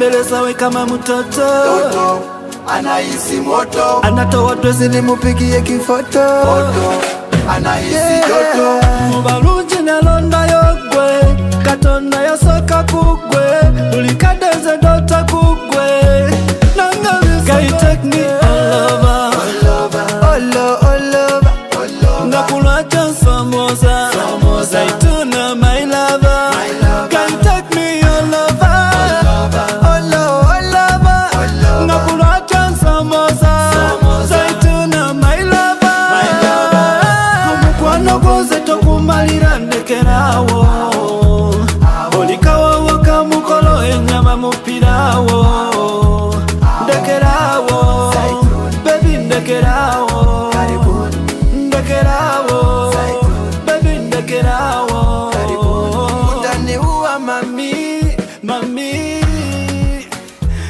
Nakubembeleza we kama mtoto, anahisi moto, anatoa dozi nimupigie kifoto, anahisi joto. Mubalunji nalonda yogwe, katonda yasoka kugwe, ulikadeze dota kugwe. Can you take me all over, all over. Ngakulacha samosa, zaituna my lover. Can you take me all over, all over. Ngakulacha samosa, zaituna my lover. Hamukwano goze tokumalira ndekerawo, olikawa waka mukolo enyama mupirawo. Ndekerawo, baby ndekerawo, ndekerawo, baby ndekerawo. Ndani uwa mami,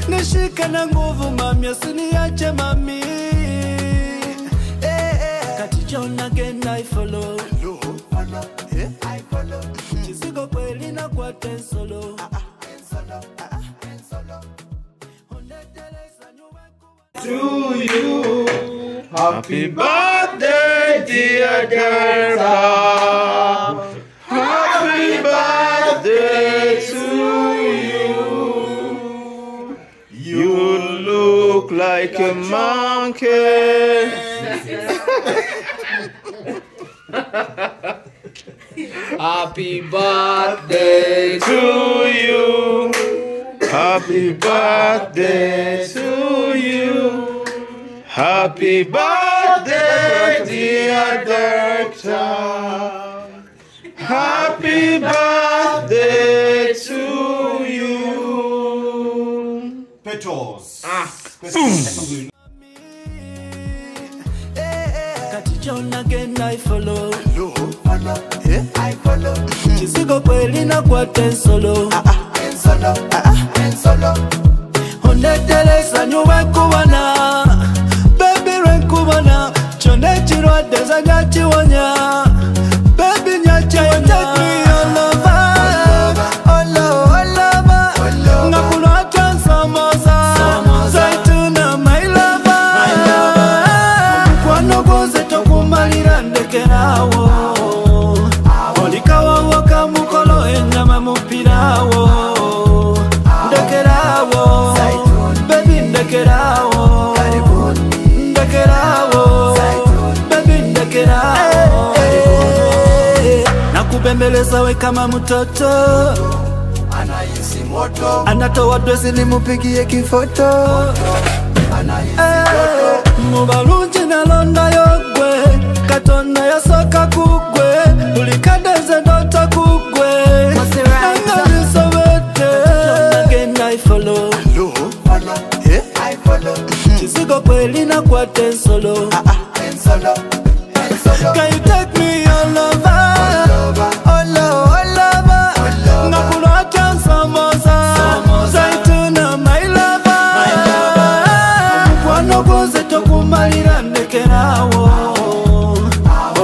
nishika na nguvu mami, usiniache mami. Kati John again I follow, Chisigo kweli na kwa tensolo. To you, happy birthday, dear Delta. Happy birthday to you. You look like a monkey. Happy birthday To you. Happy birthday to you. Happy birthday, dear Doctor. Happy birthday to you. Petals. Boom. Kati John again I follow, I follow. Chisigo kweli na kwa tensolo. Ondetelesa nyuwe kubana, baby ren kubana. Chone chirwa deza nyachi wanya, baby nyachi wanya. Take me all over, all over. Ngakulwa chansa moza, zaituna my lover. Mukwano goze tokumalira ndekerawo, olikawa waka mukolo enyama mupirawo. Ndekerawo, baby ndekerawo, ndekerawo, baby ndekerawo. Nakubembeleza we kama mtoto, Anahisi moto, anatoa dozi nimupigie kifoto. anahisi joto. Mubalunji nalonda yogwe, katonda yasoka kugwe, ulikadeze dota kugwe. Nangaliso wete, again I follow, I follow. Chisigo kweli na kwa tensolo. Can you take me all over, all over. Ngakulwa chansa moza, zaituna my lover. Mukwano goze tokumalira ndekerawo,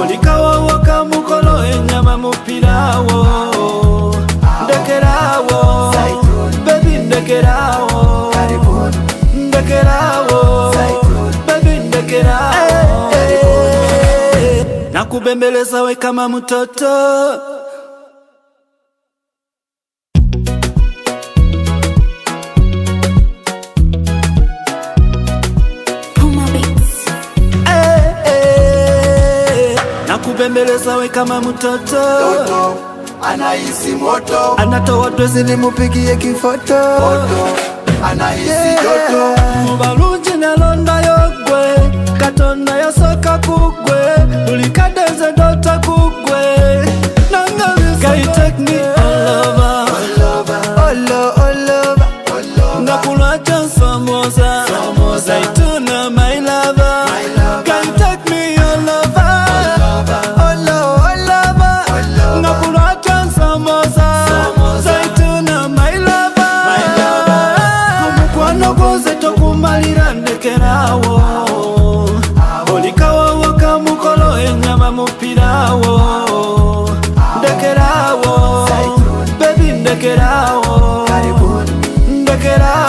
olikawa waka mukolo enyama mupirawo. Ndekerawo, baby ndekerawo, ndekerawo, baby ndekerawo. Nakubembeleza we kama mtoto. Nakubembeleza we kama mtoto, Anahisi moto, anatoa dozi nimupigie kifoto. anahisi joto. Mubalunji nalonda yogwe, katonda yasoka kugwe, ulikadeze dota kugwe. Can you take me all over, all over. Ngakulwa chansa moza, zaituna my lover. Can you take me all over, all over. Ngakulwa chansa moza, zaituna my lover. Hamukwano goze tokumalira ndekerawo, olikawa waka mukolo enyama mupirawo. Ndekerawo, baby ndekerawo, ndekerawo.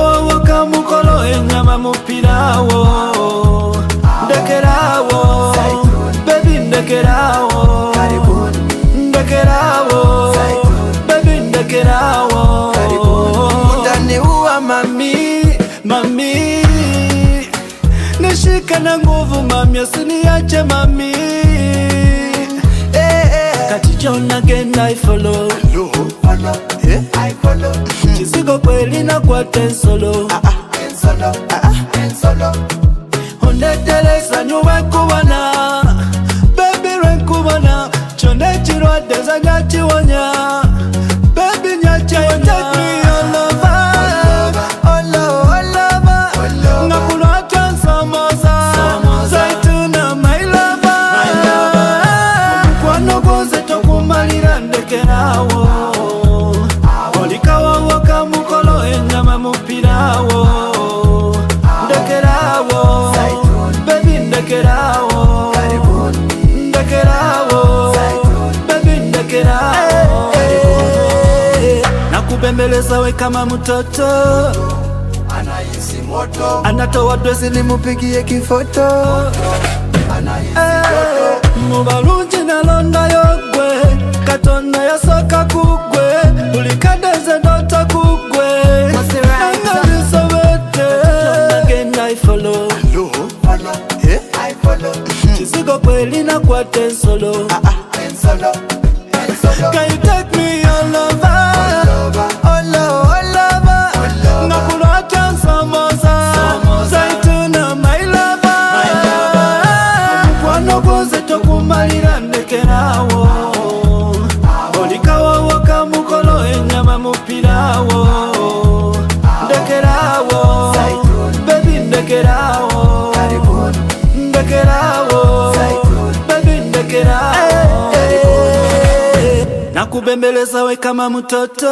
kawawa kamukolo enyama mupirawo ndekerawo baby ndekerawo ndekerawo baby ndekerawo utaniua mami nishika na nguvu mami usiniache mami kati John again I follow I follow Chizigo kweli na kwa tensolo Ondetelesa nyuwe kubana Baby ren kubana Chone chirwa deza nyachi wanya Baby nyachi wanya Take me all over All over Ngapulwa transamosa Zaituna my lover Mkwano goze tokumalira ndekerawo Olika mupirawo. Ndekerawo, baby ndekerawo. Ndekerawo, baby ndekerawo. Nakubembeleza we kama mtoto, anahisi moto, anatoa dresi nimupigie kifoto. anahisi moto, Mubalungi nalonda yogwe, Katonda yasoka kugwe, ulikadeze ndoto kugwe. Nangabisobete, again I follow. follow, I follow, Chizigo kweli na kwa tensolo. and solo, and solo. Can you take me all over? All over. Nakulata samosa, zaituna my lover. Mkwano goze tokumalira ndekerawo. Olikawa waka mukolo enyama mupirawo. Ndekerawo, baby ndekerawo. Ndekerawo, baby ndekerawo. Nakubembeleza we kama mtoto,